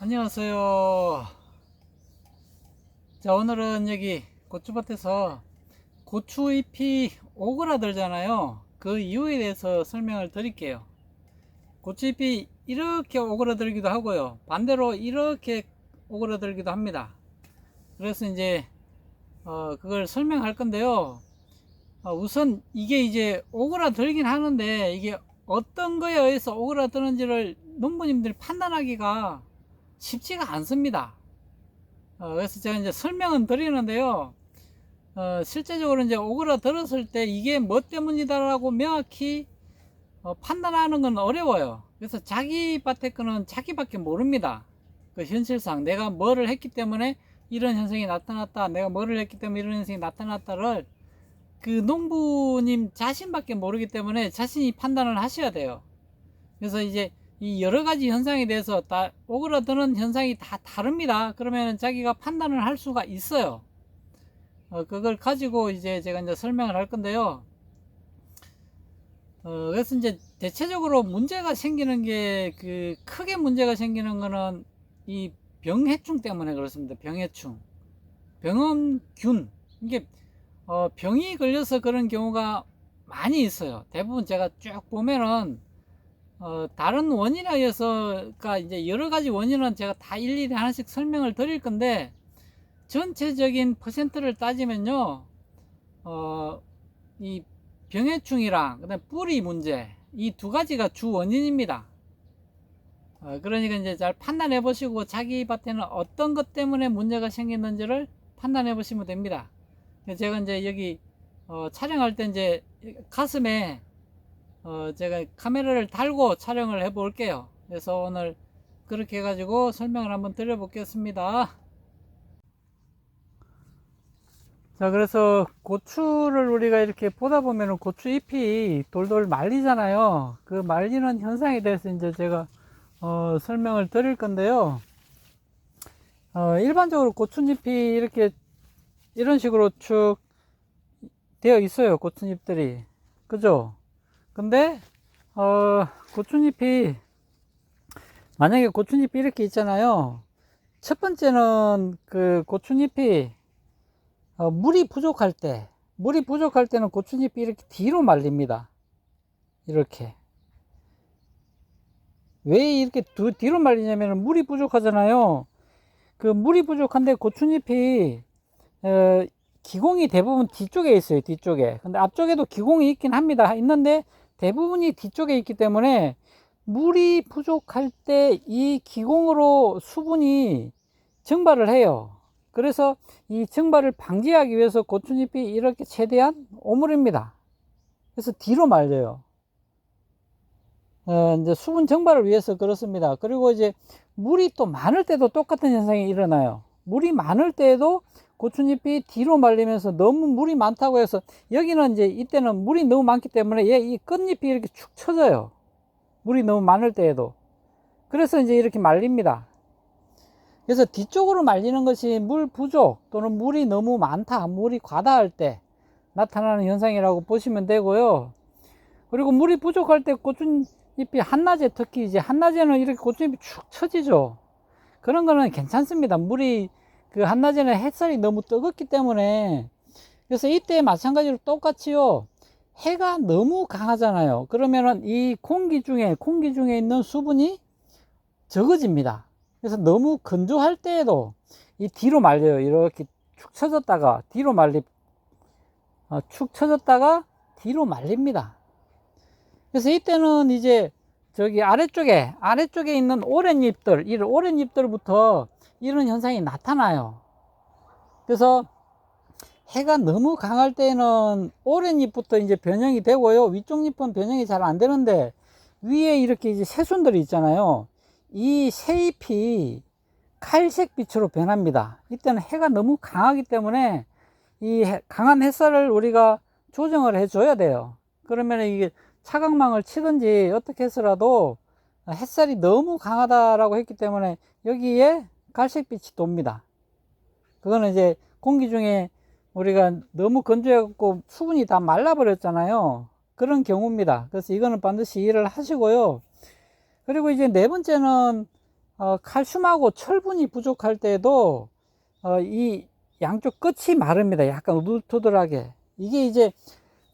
안녕하세요. 자, 오늘은 여기 고추밭에서 고추잎이 오그라들잖아요. 그 이유에 대해서 설명을 드릴게요. 고추잎이 이렇게 오그라들기도 하고요, 반대로 이렇게 오그라들기도 합니다. 그래서 이제 그걸 설명할 건데요. 우선 이게 이제 오그라들긴 하는데, 이게 어떤 거에 의해서 오그라드는지를 농부님들이 판단하기가 쉽지가 않습니다. 그래서 제가 이제 설명은 드리는데요. 실제적으로 이제 오그라들었을 때 이게 뭐 때문이다라고 명확히 판단하는 건 어려워요. 그래서 자기 밭의 거는 자기밖에 모릅니다. 그 현실상 내가 뭐를 했기 때문에 이런 현상이 나타났다, 내가 뭐를 했기 때문에 이런 현상이 나타났다를 그 농부님 자신밖에 모르기 때문에 자신이 판단을 하셔야 돼요. 그래서 이제 이 여러 가지 현상에 대해서 다 오그라드는 현상이 다 다릅니다. 그러면 자기가 판단을 할 수가 있어요. 그걸 가지고 이제 제가 이제 설명을 할 건데요. 그래서 이제 대체적으로 문제가 생기는 게, 크게 문제가 생기는 거는 이 병해충 때문에 그렇습니다. 병해충, 병원균, 이게 병이 걸려서 그런 경우가 많이 있어요. 대부분 제가 쭉 보면은 다른 원인에 의해서가 이제 여러 가지 원인은 제가 다 일일이 하나씩 설명을 드릴 건데, 전체적인 퍼센트를 따지면요, 이 병해충이랑 그다음 뿌리 문제, 이 두 가지가 주 원인입니다. 그러니까 이제 잘 판단해 보시고 자기 밭에는 어떤 것 때문에 문제가 생겼는지를 판단해 보시면 됩니다. 제가 이제 여기 촬영할 때 이제 가슴에 제가 카메라를 달고 촬영을 해 볼게요. 그래서 오늘 그렇게 해가지고 설명을 한번 드려 보겠습니다. 자, 그래서 고추를 우리가 이렇게 보다 보면은 고추 잎이 돌돌 말리잖아요. 그 말리는 현상에 대해서 이제 제가 설명을 드릴 건데요. 일반적으로 고추잎이 이렇게 이런 식으로 쭉 되어 있어요. 고추잎들이. 그죠? 근데 고추잎이, 만약에 고추잎이 이렇게 있잖아요. 첫 번째는 그 고추잎이 물이 부족할 때는 고추잎이 이렇게 뒤로 말립니다. 이렇게. 왜 이렇게 뒤로 말리냐면 물이 부족하잖아요. 그 물이 부족한데 고추잎이 기공이 대부분 뒤쪽에 있어요. 뒤쪽에. 근데 앞쪽에도 기공이 있긴 합니다. 있는데 대부분이 뒤쪽에 있기 때문에 물이 부족할 때 이 기공으로 수분이 증발을 해요. 그래서 이 증발을 방지하기 위해서 고추잎이 이렇게 최대한 오므립니다. 그래서 뒤로 말려요. 이제 수분 증발을 위해서 그렇습니다. 그리고 이제 물이 또 많을 때도 똑같은 현상이 일어나요. 물이 많을 때에도 고추잎이 뒤로 말리면서 너무 물이 많다고 해서, 여기는 이제 이때는 물이 너무 많기 때문에 이 끝잎이 이렇게 축 처져요. 물이 너무 많을 때에도. 그래서 이제 이렇게 말립니다. 그래서 뒤쪽으로 말리는 것이 물 부족 또는 물이 너무 많다, 물이 과다할 때 나타나는 현상이라고 보시면 되고요. 그리고 물이 부족할 때 고추잎이 한낮에, 특히 이제 한낮에는 이렇게 고추잎이 축 처지죠. 그런 거는 괜찮습니다. 물이 그 한낮에는 햇살이 너무 뜨겁기 때문에. 그래서 이때 마찬가지로 똑같이요, 해가 너무 강하잖아요. 그러면은 이 공기 중에 있는 수분이 적어집니다. 그래서 너무 건조할 때에도 이 뒤로 말려요. 이렇게 축 처졌다가 축 처졌다가 뒤로 말립니다. 그래서 이때는 이제 저기 아래쪽에 있는 오랜 잎들, 이런 오랜 잎들부터 이런 현상이 나타나요. 그래서 해가 너무 강할 때는 오랜 잎부터 이제 변형이 되고요. 위쪽 잎은 변형이 잘 안 되는데 위에 이렇게 이제 새순들이 있잖아요. 이 새잎이 칼색 빛으로 변합니다. 이때는 해가 너무 강하기 때문에 이 강한 햇살을 우리가 조정을 해줘야 돼요. 그러면 이게 차광망을 치든지 어떻게 해서라도, 햇살이 너무 강하다라고 했기 때문에 여기에 갈색빛이 돕니다. 그거는 이제 공기 중에 우리가 너무 건조해갖고 수분이 다 말라버렸잖아요. 그런 경우입니다. 그래서 이거는 반드시 이해를 하시고요. 그리고 이제 네 번째는 칼슘하고 철분이 부족할 때도 이 양쪽 끝이 마릅니다. 약간 우둘투둘하게. 이게 이제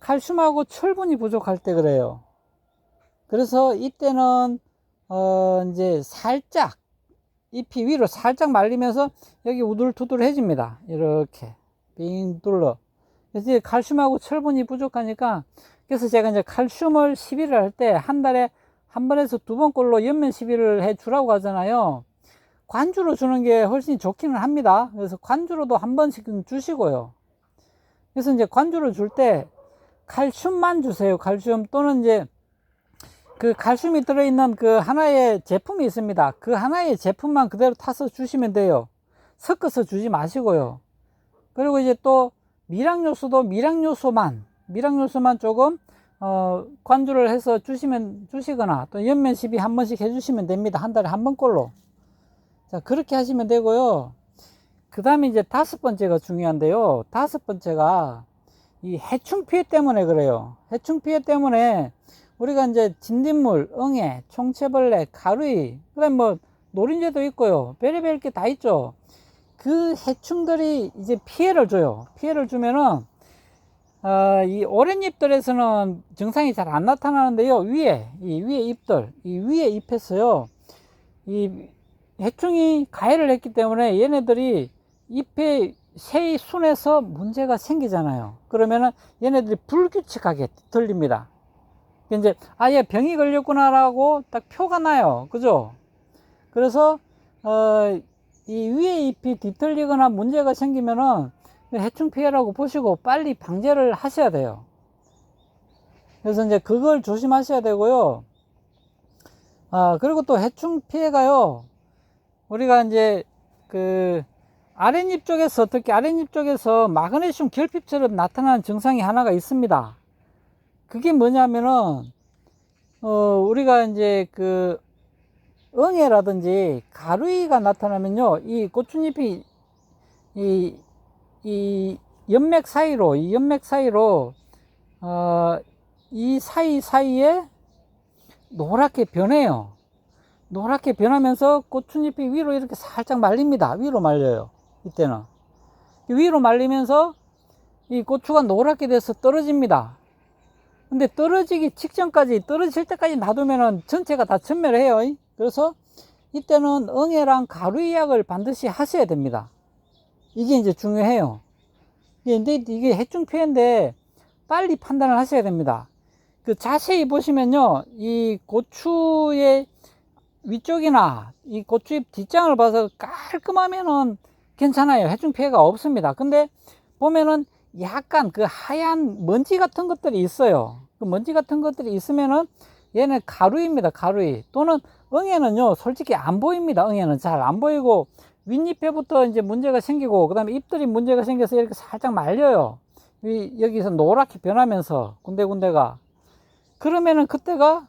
칼슘하고 철분이 부족할 때 그래요. 그래서 이때는 이제 살짝 잎이 위로 살짝 말리면서 여기 우둘투둘해집니다. 이렇게 빙 둘러. 그래서 이제 칼슘하고 철분이 부족하니까, 그래서 제가 이제 칼슘을 시비를 할 때 한 달에 한 번에서 두 번꼴로 연면 시비를 해 주라고 하잖아요. 관주로 주는 게 훨씬 좋기는 합니다. 그래서 관주로도 한 번씩 주시고요. 그래서 이제 관주로 줄 때 칼슘만 주세요. 칼슘. 또는 이제 그 칼슘이 들어있는 그 하나의 제품이 있습니다. 그 하나의 제품만 그대로 타서 주시면 돼요. 섞어서 주지 마시고요. 그리고 이제 또 미량요소도 미량요소만 조금 관주를 해서 주시거나 또 연면 시비 한 번씩 해주시면 됩니다. 한 달에 한 번꼴로. 자, 그렇게 하시면 되고요. 그 다음에 이제 다섯 번째가 중요한데요. 다섯 번째가 이 해충 피해 때문에 그래요. 해충 피해 때문에 우리가 이제 진딧물, 응애, 총채벌레, 가루이, 그 다음에 뭐 노린재도 있고요. 별의별 게 다 있죠. 그 해충들이 이제 피해를 줘요. 피해를 주면은 이 오랜 잎들에서는 증상이 잘 안 나타나는데요. 이 위에 잎들, 이 위에 잎에서요, 이 해충이 가해를 했기 때문에 얘네들이 잎의 새의 순에서 문제가 생기잖아요. 그러면은 얘네들이 불규칙하게 들립니다. 이제 아예 병이 걸렸구나라고 딱 표가 나요. 그죠? 그래서 이 위에 잎이 뒤틀리거나 문제가 생기면은 해충 피해라고 보시고 빨리 방제를 하셔야 돼요. 그래서 이제 그걸 조심하셔야 되고요. 그리고 또 해충 피해가요, 우리가 이제 그 아랫잎 쪽에서, 특히 아랫잎 쪽에서 마그네슘 결핍처럼 나타나는 증상이 하나가 있습니다. 그게 뭐냐면은 우리가 이제 그 응애라든지 가루이가 나타나면요, 이 고추잎이 이 연맥 사이로 이 사이사이에 노랗게 변해요. 노랗게 변하면서 고추잎이 위로 이렇게 살짝 말립니다. 위로 말려요. 이때는 위로 말리면서 이 고추가 노랗게 돼서 떨어집니다. 근데 떨어지기 직전까지, 떨어질 때까지 놔두면은 전체가 다 전멸해요. 그래서 이때는 응애랑 가루이 약을 반드시 하셔야 됩니다. 이게 이제 중요해요. 근데 이게 해충 피해인데 빨리 판단을 하셔야 됩니다. 그 자세히 보시면요, 이 고추의 위쪽이나 이 고추잎 뒷장을 봐서 깔끔하면은 괜찮아요. 해충 피해가 없습니다. 근데 보면은 약간 그 하얀 먼지 같은 것들이 있어요. 그 먼지 같은 것들이 있으면은 얘는 가루입니다. 가루이. 또는 응애는요, 솔직히 안 보입니다. 응애는 잘 안 보이고 윗잎에부터 이제 문제가 생기고, 그 다음에 잎들이 문제가 생겨서 이렇게 살짝 말려요. 여기서 노랗게 변하면서 군데군데가. 그러면은 그때가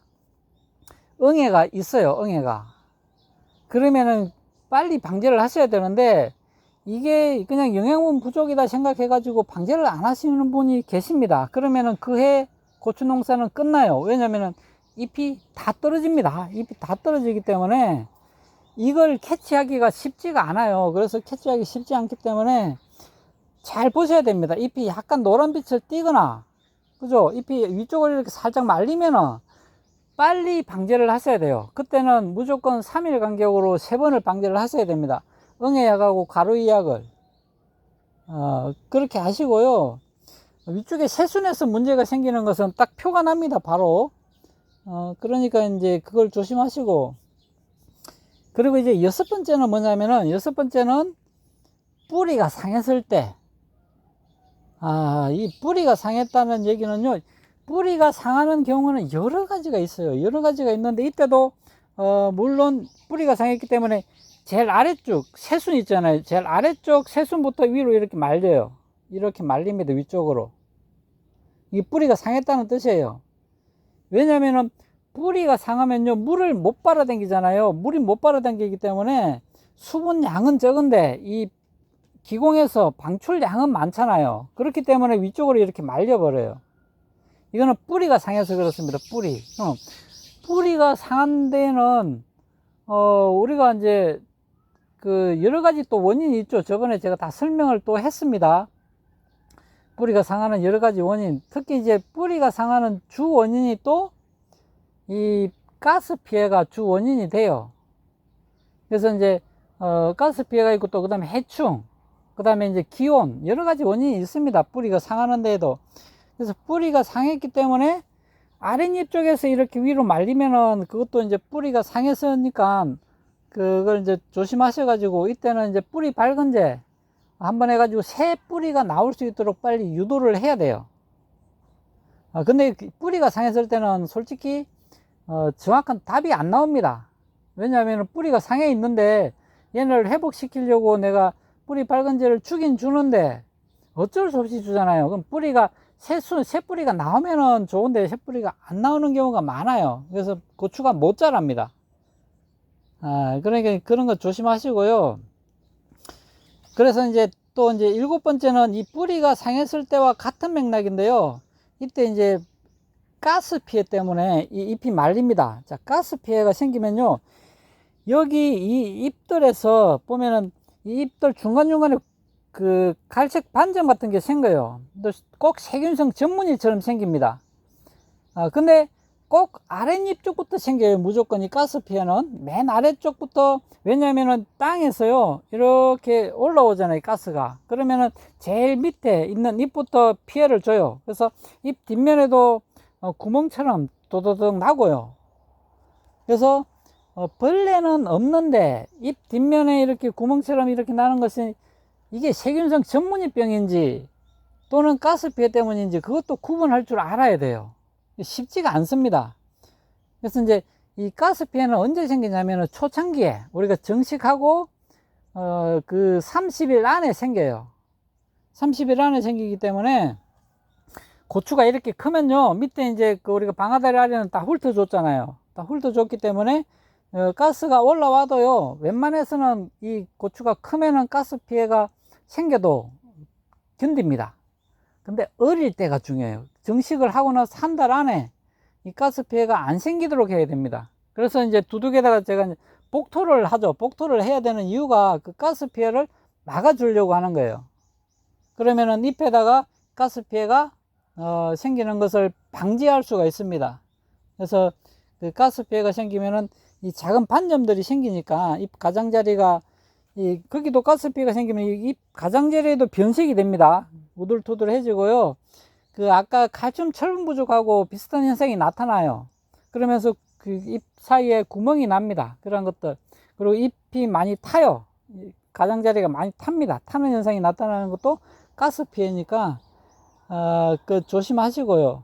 응애가 있어요. 응애가. 그러면은 빨리 방제를 하셔야 되는데, 이게 그냥 영양분 부족이다 생각해 가지고 방제를 안 하시는 분이 계십니다. 그러면은 그 해 고추 농사는 끝나요. 왜냐면은 잎이 다 떨어집니다. 잎이 다 떨어지기 때문에 이걸 캐치하기가 쉽지가 않아요. 그래서 캐치하기 쉽지 않기 때문에 잘 보셔야 됩니다. 잎이 약간 노란빛을 띠거나, 그죠? 잎이 위쪽을 이렇게 살짝 말리면은 빨리 방제를 하셔야 돼요. 그때는 무조건 3일 간격으로 3번을 방제를 하셔야 됩니다. 응애약하고 가루이약을 그렇게 하시고요. 위쪽에 새순에서 문제가 생기는 것은 딱 표가 납니다. 바로. 그러니까 이제 그걸 조심하시고. 그리고 이제 여섯 번째는 뭐냐면은, 여섯 번째는 뿌리가 상했을 때, 이 뿌리가 상했다는 얘기는요, 뿌리가 상하는 경우는 여러 가지가 있어요. 여러 가지가 있는데, 이때도 물론 뿌리가 상했기 때문에 제일 아래쪽 새순 있잖아요. 제일 아래쪽 새순부터 위로 이렇게 말려요. 이렇게 말립니다. 위쪽으로. 이 뿌리가 상했다는 뜻이에요. 왜냐면은 뿌리가 상하면요, 물을 못 빨아당기잖아요. 물이 못 빨아당기기 때문에 수분 양은 적은데 이 기공에서 방출 양은 많잖아요. 그렇기 때문에 위쪽으로 이렇게 말려버려요. 이거는 뿌리가 상해서 그렇습니다. 뿌리가 상한 데는 우리가 이제 그 여러 가지 또 원인이 있죠. 저번에 제가 다 설명을 또 했습니다. 뿌리가 상하는 여러 가지 원인, 특히 이제 뿌리가 상하는 주 원인이 또 이 가스 피해가 주 원인이 돼요. 그래서 이제 가스 피해가 있고, 또 그다음에 해충, 그다음에 이제 기온, 여러 가지 원인이 있습니다. 뿌리가 상하는 데에도. 그래서 뿌리가 상했기 때문에 아랫잎 쪽에서 이렇게 위로 말리면은 그것도 이제 뿌리가 상했으니까 그걸 이제 조심하셔가지고, 이때는 이제 뿌리 밝은제 한번 해가지고 새 뿌리가 나올 수 있도록 빨리 유도를 해야 돼요. 근데 뿌리가 상했을 때는 솔직히 정확한 답이 안 나옵니다. 왜냐하면 뿌리가 상해 있는데 얘를 회복시키려고 내가 뿌리 밝은제를 주긴 주는데 어쩔 수 없이 주잖아요. 그럼 뿌리가 새 뿌리가 나오면은 좋은데 새 뿌리가 안 나오는 경우가 많아요. 그래서 고추가 못 자랍니다. 그러니까 그런 거 조심하시고요. 그래서 이제 또 이제 7번째는 이 뿌리가 상했을 때와 같은 맥락인데요. 이때 이제 가스 피해 때문에 이 잎이 말립니다. 자, 가스 피해가 생기면요, 여기 이 잎들에서 보면은 이 잎들 중간중간에 그 갈색 반점 같은 게 생겨요. 꼭 세균성 전문이처럼 생깁니다. 근데 꼭 아랫잎 쪽부터 생겨요. 무조건 이 가스 피해는 맨 아래쪽부터. 왜냐면은 땅에서요 이렇게 올라오잖아요, 가스가. 그러면은 제일 밑에 있는 잎부터 피해를 줘요. 그래서 잎 뒷면에도 구멍처럼 도도덕 나고요. 그래서 벌레는 없는데 잎 뒷면에 이렇게 구멍처럼 이렇게 나는 것은 이게 세균성 전문이병인지 또는 가스 피해 때문인지 그것도 구분할 줄 알아야 돼요. 쉽지가 않습니다. 그래서 이제 이 가스 피해는 언제 생기냐면 초창기에 우리가 정식하고 그 30일 안에 생겨요. 30일 안에 생기기 때문에 고추가 이렇게 크면요, 밑에 이제 그 우리가 방아다리 아래는 다 훑어줬잖아요. 다 훑어줬기 때문에 가스가 올라와도요, 웬만해서는 이 고추가 크면은 가스 피해가 생겨도 견딥니다. 근데 어릴 때가 중요해요. 정식을 하고 나서 한 달 안에 이 가스 피해가 안 생기도록 해야 됩니다. 그래서 이제 두둑에다가 제가 이제 복토를 하죠. 복토를 해야 되는 이유가 그 가스 피해를 막아주려고 하는 거예요. 그러면은 잎에다가 가스 피해가 생기는 것을 방지할 수가 있습니다. 그래서 그 가스 피해가 생기면은 이 작은 반점들이 생기니까 잎 가장자리가 거기도 가스 피해가 생기면 잎 가장자리에도 변색이 됩니다. 우둘투둘해지고요. 그 아까 칼슘 철분 부족하고 비슷한 현상이 나타나요. 그러면서 그 잎 사이에 구멍이 납니다. 그런 것들. 그리고 잎이 많이 타요. 가장자리가 많이 탑니다. 타는 현상이 나타나는 것도 가스 피해니까 그 조심하시고요.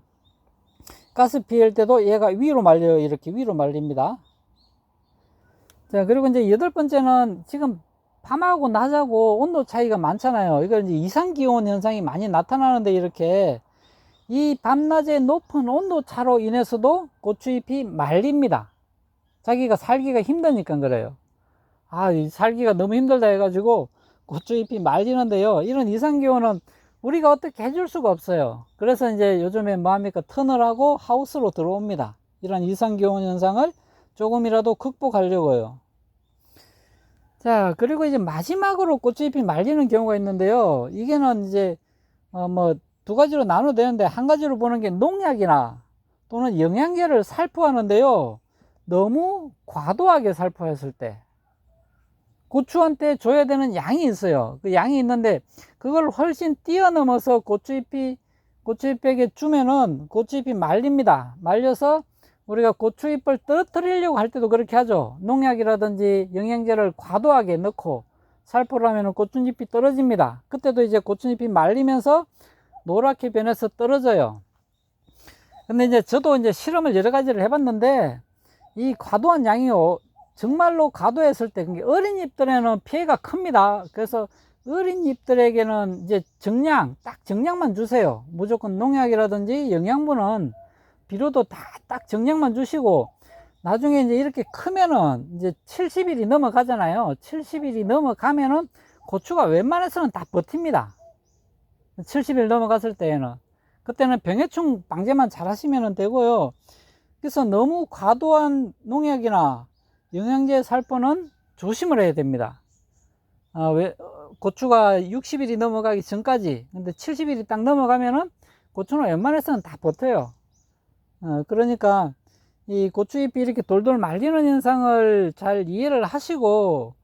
가스 피해일 때도 얘가 위로 말려요. 이렇게 위로 말립니다. 자, 그리고 이제 8번째는 지금 밤하고 낮하고 온도 차이가 많잖아요. 이걸 이제 이상기온 현상이 많이 나타나는데, 이렇게 이 밤낮의 높은 온도 차로 인해서도 고추잎이 말립니다. 자기가 살기가 힘드니까 그래요. 이 살기가 너무 힘들다 해가지고 고추잎이 말리는데요, 이런 이상기온은 우리가 어떻게 해줄 수가 없어요. 그래서 이제 요즘에 뭐 합니까? 터널하고 하우스로 들어옵니다. 이런 이상기온 현상을 조금이라도 극복하려고요. 자, 그리고 이제 마지막으로 고추잎이 말리는 경우가 있는데요, 이게는 이제 뭐 두 가지로 나눠도 되는데, 한 가지로 보는 게 농약이나 또는 영양제를 살포하는데요, 너무 과도하게 살포했을 때 고추한테 줘야 되는 양이 있어요. 그 양이 있는데 그걸 훨씬 뛰어넘어서 고추잎에게 주면은 고추잎이 말립니다. 말려서 우리가 고추잎을 떨어뜨리려고 할 때도 그렇게 하죠. 농약이라든지 영양제를 과도하게 넣고 살포를 하면 고추잎이 떨어집니다. 그때도 이제 고추잎이 말리면서 노랗게 변해서 떨어져요. 근데 이제 저도 이제 실험을 여러 가지를 해봤는데, 이 과도한 양이 정말로 과도했을 때, 어린 잎들에는 피해가 큽니다. 그래서 어린 잎들에게는 이제 딱 정량만 주세요. 무조건 농약이라든지 영양분은 비료도 딱 정량만 주시고, 나중에 이제 이렇게 크면은 이제 70일이 넘어가잖아요. 70일이 넘어가면은 고추가 웬만해서는 다 버팁니다. 70일 넘어갔을 때에는. 그때는 병해충 방제만 잘 하시면 되고요. 그래서 너무 과도한 농약이나 영양제 살포는 조심을 해야 됩니다. 고추가 60일이 넘어가기 전까지, 근데 70일이 딱 넘어가면은 고추는 웬만해서는 다 버텨요. 그러니까 이 고추잎이 이렇게 돌돌 말리는 현상을 잘 이해를 하시고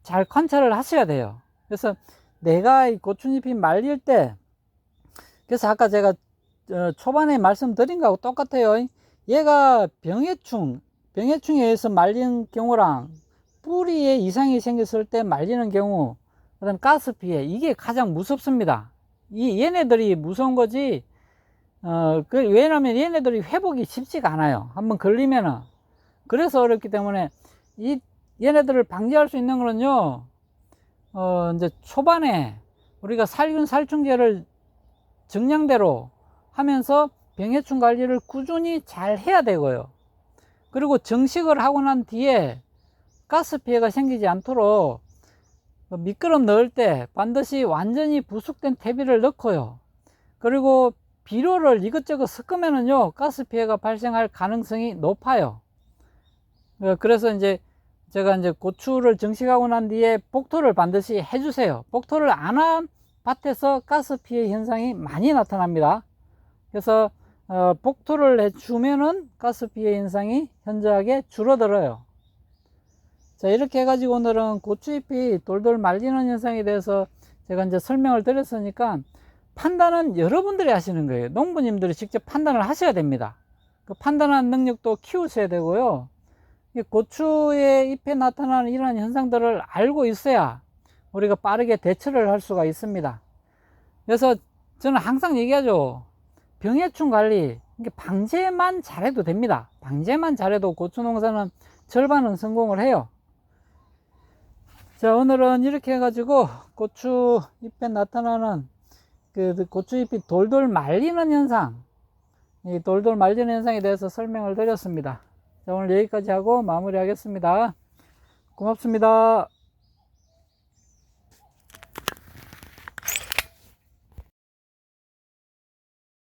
잘 관찰을 하셔야 돼요. 그래서 내가 이 고추잎이 말릴 때, 그래서 아까 제가 초반에 말씀드린 거하고 똑같아요. 얘가 병해충에 의해서 말린 경우랑 뿌리에 이상이 생겼을 때 말리는 경우, 그다음 가스 피해, 이게 가장 무섭습니다. 얘네들이 무서운 거지. 왜냐면 얘네들이 회복이 쉽지가 않아요. 한번 걸리면은. 그래서 어렵기 때문에 얘네들을 방지할 수 있는 거는요, 이제 초반에 우리가 살균 살충제를 정량대로 하면서 병해충 관리를 꾸준히 잘 해야 되고요. 그리고 정식을 하고 난 뒤에 가스 피해가 생기지 않도록 미끄럼 넣을 때 반드시 완전히 부숙된 퇴비를 넣고요. 그리고 비료를 이것저것 섞으면은요, 가스 피해가 발생할 가능성이 높아요. 그래서 이제 제가 이제 고추를 정식하고 난 뒤에 복토를 반드시 해주세요. 복토를 안 한 밭에서 가스 피해 현상이 많이 나타납니다. 그래서 복토를 해주면은 가스 피해 현상이 현저하게 줄어들어요. 자, 이렇게 해가지고 오늘은 고추잎이 돌돌 말리는 현상에 대해서 제가 이제 설명을 드렸으니까, 판단은 여러분들이 하시는 거예요. 농부님들이 직접 판단을 하셔야 됩니다. 그 판단하는 능력도 키우셔야 되고요. 고추의 잎에 나타나는 이러한 현상들을 알고 있어야 우리가 빠르게 대처를 할 수가 있습니다. 그래서 저는 항상 얘기하죠. 병해충 관리, 방제만 잘해도 됩니다. 방제만 잘해도 고추 농사는 절반은 성공을 해요. 자, 오늘은 이렇게 해가지고 고추 잎에 나타나는 그 고추잎이 돌돌 말리는 현상, 이 돌돌 말리는 현상에 대해서 설명을 드렸습니다. 자, 오늘 여기까지 하고 마무리 하겠습니다. 고맙습니다.